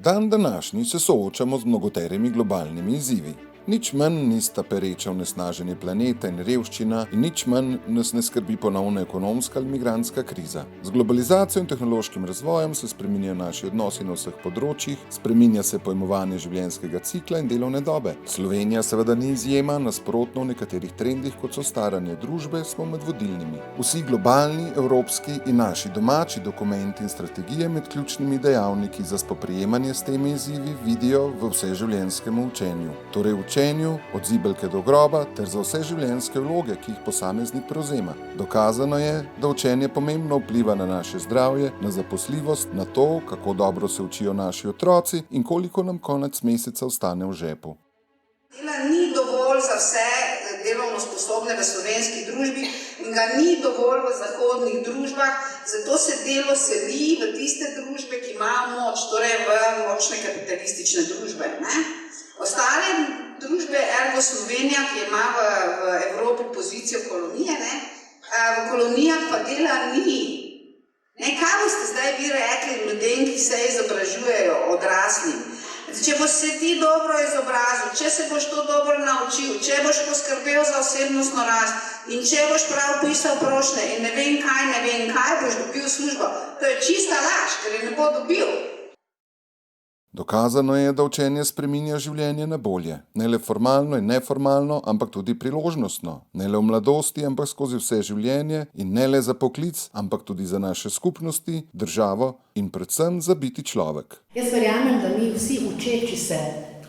Dan današnji se soočamo z mnogoterimi globalnimi izzivi. Nič manj nista pereča onesnaženje planeta in revščina in nič manj nas ne skrbi ponovna ekonomska ali migrantska kriza. Z globalizacijo in tehnološkim razvojem se spreminjajo naši odnosi na vseh področjih, spreminja se pojmovanje življenjskega cikla in delovne dobe. Slovenija seveda ni izjema, nasprotno v nekaterih trendih, kot so staranje družbe, smo med vodilnimi. Vsi globalni, evropski in naši domači dokumenti in strategije med ključnimi dejavniki za spoprijemanje s temi izzivi vidijo v vseživljenjskem učenju. Torej učenju, od zibelke do groba, ter za vse življenjske vloge, ki jih posameznik prevzema. Dokazano je, da učenje pomembno vpliva na naše zdravje, na zaposljivost, na to, kako dobro se učijo naši otroci in koliko nam konec meseca ostane v žepu. Dela ni dovolj za vse delovno sposobne v slovenski družbi in ga ni dovolj v zahodnih družbah, zato se delo seli v tiste družbe, ki imajo moč, torej v močne kapitalistične družbe. Ostale družbe, ergo Slovenija, ki ima v Evropi pozicijo kolonije, v kolonijah pa dela ni. Kaj boste zdaj vi rekli ljudem, ki se izobražujejo, odraslim? Če boš se ti dobro izobrazil, če se boš to dobro naučil, če boš poskrbel za osebnostno rast in če boš prav pisal prošnje in ne vem kaj, boš dobil službo. To je čista laž, ker je ne bo dobil. Dokazano je, da učenje spreminja življenje na bolje. Ne le formalno in neformalno, ampak tudi priložnostno. Ne le v mladosti, ampak skozi vse življenje in ne le za poklic, ampak tudi za naše skupnosti, državo in predvsem za biti človek. Jaz verjamem, da mi vsi učeči se,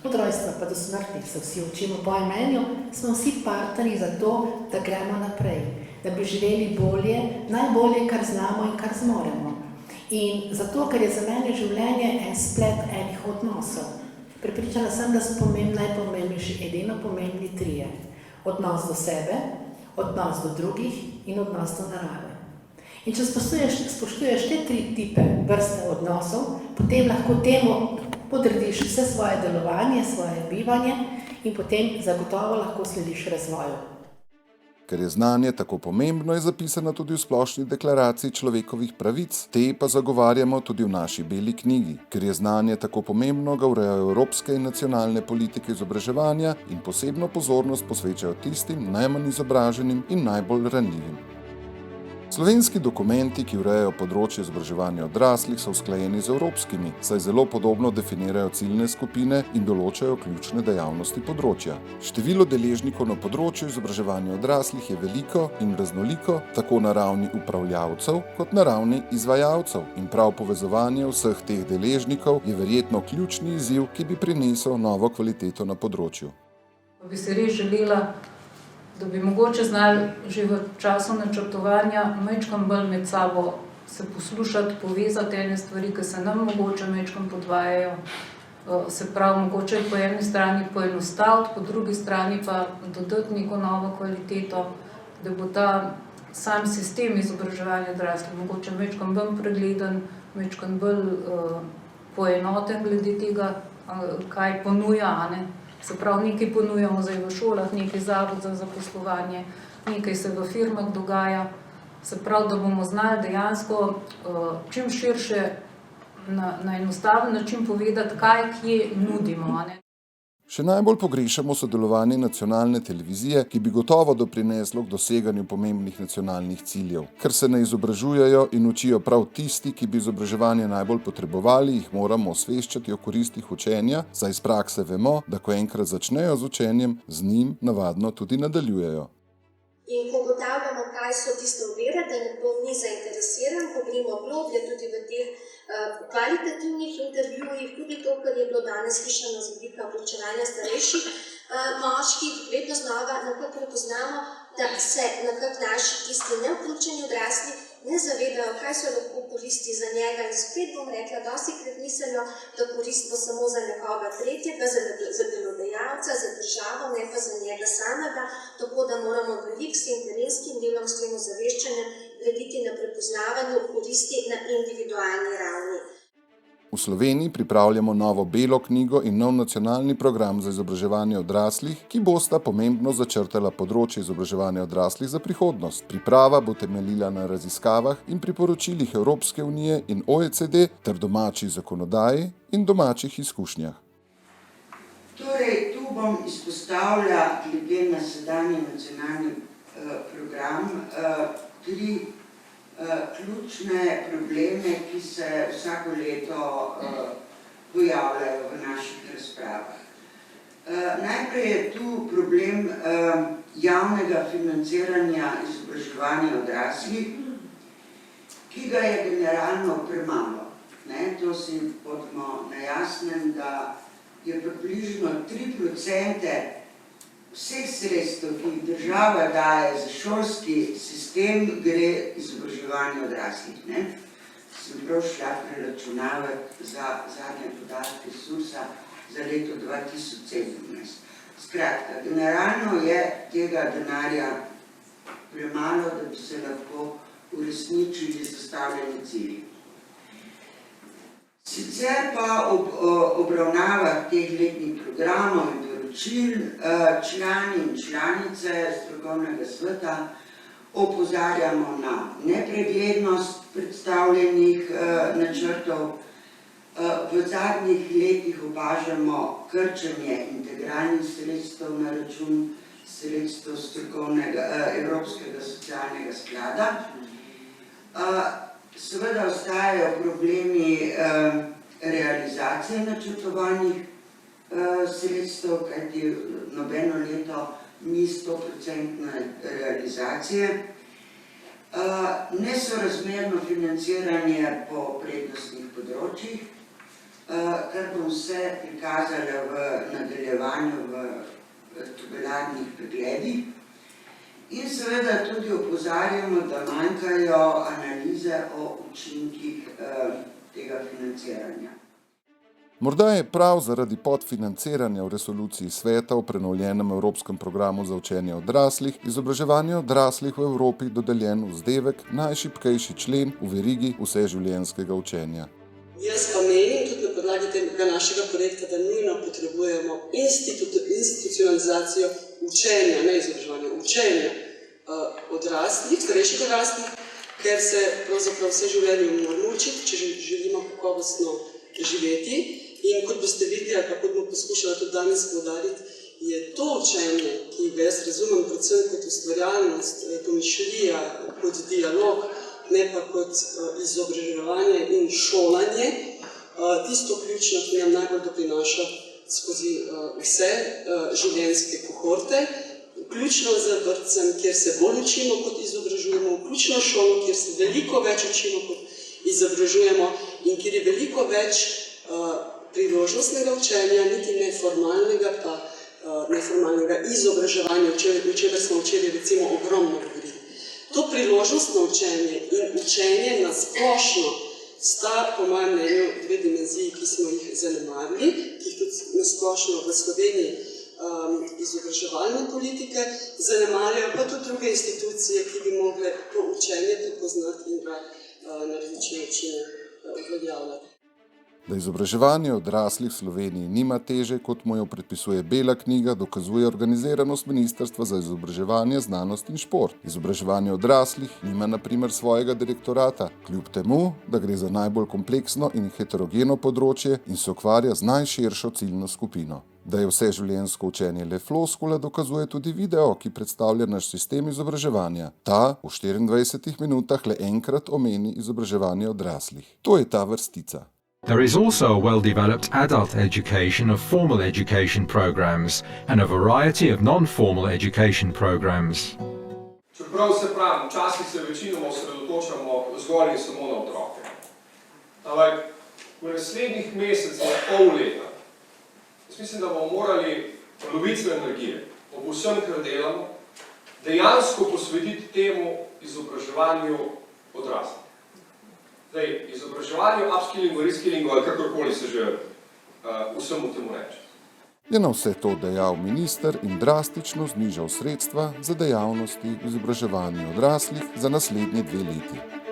od rojstva pa do smrti se vsi učimo po imenju, smo vsi partnerji za to, da gremo naprej, da bi živeli bolje, najbolje, kar znamo in kar zmoremo. In zato, ker je za mene življenje en splet enih odnosov. Prepričana sem, da so najpomembnejši, edino pomembni trije. Odnos do sebe, odnos do drugih in odnos do narave. In če spoštuješ te tri tipe vrste odnosov, potem lahko temu podrediš vse svoje delovanje, svoje bivanje in potem zagotovo lahko slediš razvoju. Ker je znanje tako pomembno, je zapisano tudi v Splošni deklaraciji človekovih pravic, te pa zagovarjamo tudi v naši beli knjigi. Ker je znanje tako pomembno, ga urejajo evropske in nacionalne politike izobraževanja in posebno pozornost posvečajo tistim najmanj izobraženim in najbolj ranljivim. Slovenski dokumenti, ki urejajo področje izobraževanja odraslih, so usklajeni z evropskimi, saj zelo podobno definirajo ciljne skupine in določajo ključne dejavnosti področja. Število deležnikov na področju izobraževanja odraslih je veliko in raznoliko, tako na ravni upravljavcev kot na ravni izvajalcev, in prav povezovanje vseh teh deležnikov je verjetno ključni izziv, ki bi prinesel novo kvaliteto na področju. Bi se res želela, da bi mogoče znali že v času načrtovanja majčkeno bolj med sabo se poslušati, povezati ene stvari, ki se nam mogoče majčkeno podvajajo. Se pravi, mogoče po eni strani poenostaviti, po drugi strani pa dodati neko novo kvaliteto, da bo ta sam sistem izobraževanja odraslih mogoče majčkeno bolj pregleden, majčkeno bolj poenoten glede tega, kaj ponuja, Se pravi, nekaj ponujamo zdaj v šolah, nekaj zavod za zaposlovanje, nekaj se v firmah dogaja. Se pravi, da bomo znali dejansko čim širše na enostaven način povedati, kaj kje nudimo. Še najbolj pogrešamo sodelovanje nacionalne televizije, ki bi gotovo doprineslo k doseganju pomembnih nacionalnih ciljev. Ker se ne izobražujejo in učijo prav tisti, ki bi izobraževanje najbolj potrebovali, jih moramo osveščati o koristih učenja, saj iz prakse vemo, da ko enkrat začnejo z učenjem, z njim navadno tudi nadaljujejo. In ko ugotavljamo, kaj so tiste ovire, da nekdo ni zainteresiran, ko gremo globlje tudi v teh kvalitativnih intervjujih, tudi to, kar je bilo danes slišano z vidika vključevanja starejših moških, vedno znova nekako prepoznamo, da se nekako naši tisti nevključeni odrasli ne zavedajo, kaj so lahko koristi za njega. In spet bom rekla, dostikrat mislijo, da korist bo samo za nekoga tretjega, za delodajalca, za državo, ne pa za njega samega, tako da moramo veliko s terenskim delom, s tem ozaveščanjem graditi na prepoznavanju koristi na individualni ravni. V Sloveniji pripravljamo novo belo knjigo in nov nacionalni program za izobraževanje odraslih, ki bosta pomembno začrtala področje izobraževanja odraslih za prihodnost. Priprava bo temeljila na raziskavah in priporočilih Evropske unije in OECD ter domači zakonodaji in domačih izkušnjah. Torej, tu bom izpostavila, glede na sedanji nacionalni program, tri ključne probleme, ki se vsako leto pojavljajo v naših razpravah. Najprej je tu problem javnega financiranja izobraževanja odraslih, ki ga je generalno premalo. To si bodimo na jasnem, da je približno 3% vseh sredstev, ki jih država daje za šolski sistem, gre izobraževanje odraslih. Sem prav šla preračunavati za zadnje podatke SURS-a za leto 2017. Skratka, generalno je tega denarja premalo, da bi se lahko uresničili zastavljeni cilji. Sicer pa ob obravnavah teh letnih programov in določil člani in članice strokovnega sveta opozarjamo na nepreglednost predstavljenih načrtov. V zadnjih letih opažamo krčenje integralnih sredstev na račun sredstev Evropskega socialnega sklada. Seveda ostajajo problemi realizacije načrtovanih sredstev, kajti nobeno leto ni 100% realizacije. Nesorazmerno financiranje po prednostnih področjih, kar bom vse prikazala v nadaljevanju v tabelarnih pregledih. In seveda tudi opozarjamo, da manjkajo analize o učinkih tega financiranja. Morda je prav zaradi podfinanciranja v resoluciji sveta o prenovljenem Evropskem programu za učenje odraslih izobraževanje odraslih v Evropi dodeljen vzdevek najšibkejši člen v verigi vseživljenjskega učenja. Jaz pa menim, tudi na podlagi tega našega projekta, da nujno potrebujemo institucionalizacijo učenja, ne izobraževanja, učenja odraslih, starejših odraslih, ker se pravzaprav vse življenje moramo učiti, če želimo kakovostno živeti. In kot boste videli, ali kot bomo poskušali tudi danes poudariti, je to učenje, ki ga jaz razumem predvsem kot ustvarjalnost, domišljija, kot dialog, ne pa kot izobraževanje in šolanje, tisto ključno, ki nam najbolj doprinaša skozi vse življenjske kohorte, vključno z vrtcem, kjer se bolj učimo kot izobražujemo, vključno šolo, kjer se veliko več učimo kot izobražujemo in kjer je veliko več priložnostnega učenja, niti neformalnega pa neformalnega izobraževanja, o čemer smo včeraj recimo ogromno govorili. To priložnostno učenje in učenje na splošno sta, po mojem mnenju, dve dimenziji, ki smo jih zanemarili, ki jih tudi na splošno v Sloveniji izobraževalne politike zanemarjajo, pa tudi druge institucije, ki bi mogle to učenje prepoznati in ga na različne načine uveljavljati. Da izobraževanje odraslih v Sloveniji nima teže, kot mu jo predpisuje Bela knjiga, dokazuje organiziranost Ministrstva za izobraževanje, znanost in šport. Izobraževanje odraslih nima na primer svojega direktorata, kljub temu, da gre za najbolj kompleksno in heterogeno področje in se ukvarja z najširšo ciljno skupino. Da je vseživljenjsko učenje le floskula, dokazuje tudi video, ki predstavlja naš sistem izobraževanja. Ta v 24 minutah le enkrat omeni izobraževanje odraslih. To je ta vrstica. There is also a well-developed adult education of formal education programs and a variety of non-formal education programs. Čeprav se pravi, včasih se večinoma osredotočamo zgolj in samo na otroke. Ampak v naslednjih mesecih, pol leta, jaz mislim, da bomo morali polovico energije, ob vsem, kar delamo, dejansko posvetiti temu izobraževanju odraslih. Zdaj, izobraževanju, upskillingu, reskillingu ali kakorkoli se že vsemu temu reče. Je na vse to dejal minister in drastično znižal sredstva za dejavnosti izobraževanja odraslih za naslednje 2 leti.